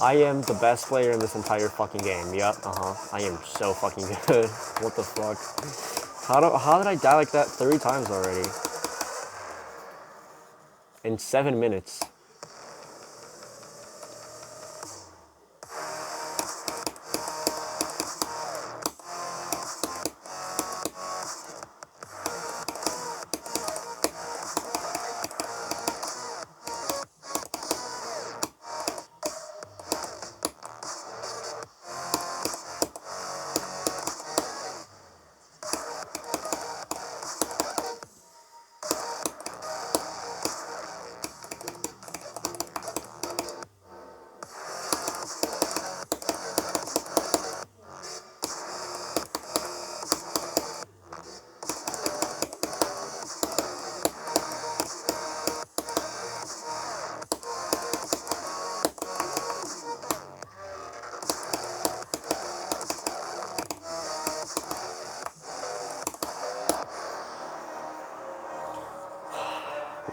I am the best player in this entire fucking game. Yep, I am so fucking good. What the fuck? How did I die like that 3 times already? In 7 minutes.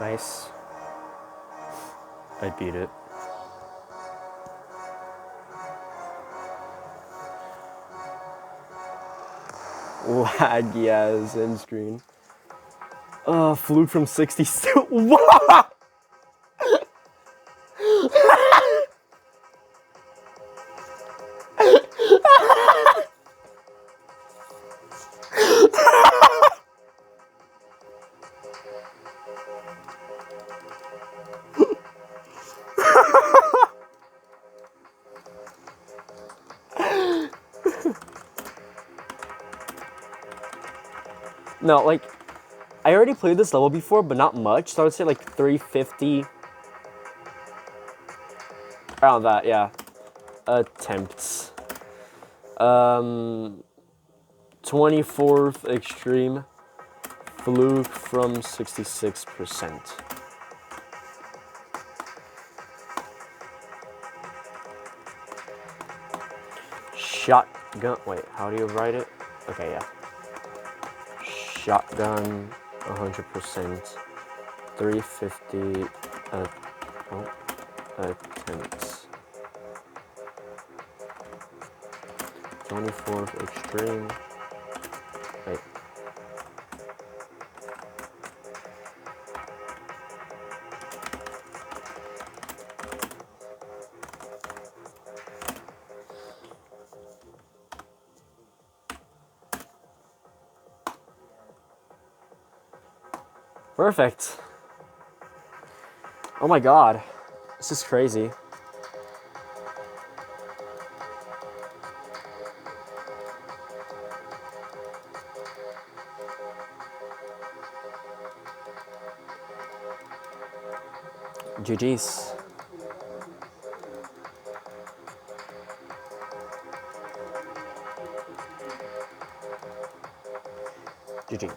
Nice. I beat it. Laggy ass end screen. Fluke from 60. What? No, like, I already played this level before, but not much, so I would say like 350. Around that, yeah. Attempts. 24th extreme. Fluke from 66%. Shotgun, wait, how do you write it? Okay, yeah. Shotgun, 100%, 350 attempts. 24th extreme. Wait. Perfect. Oh my god. This is crazy. GG's. GG.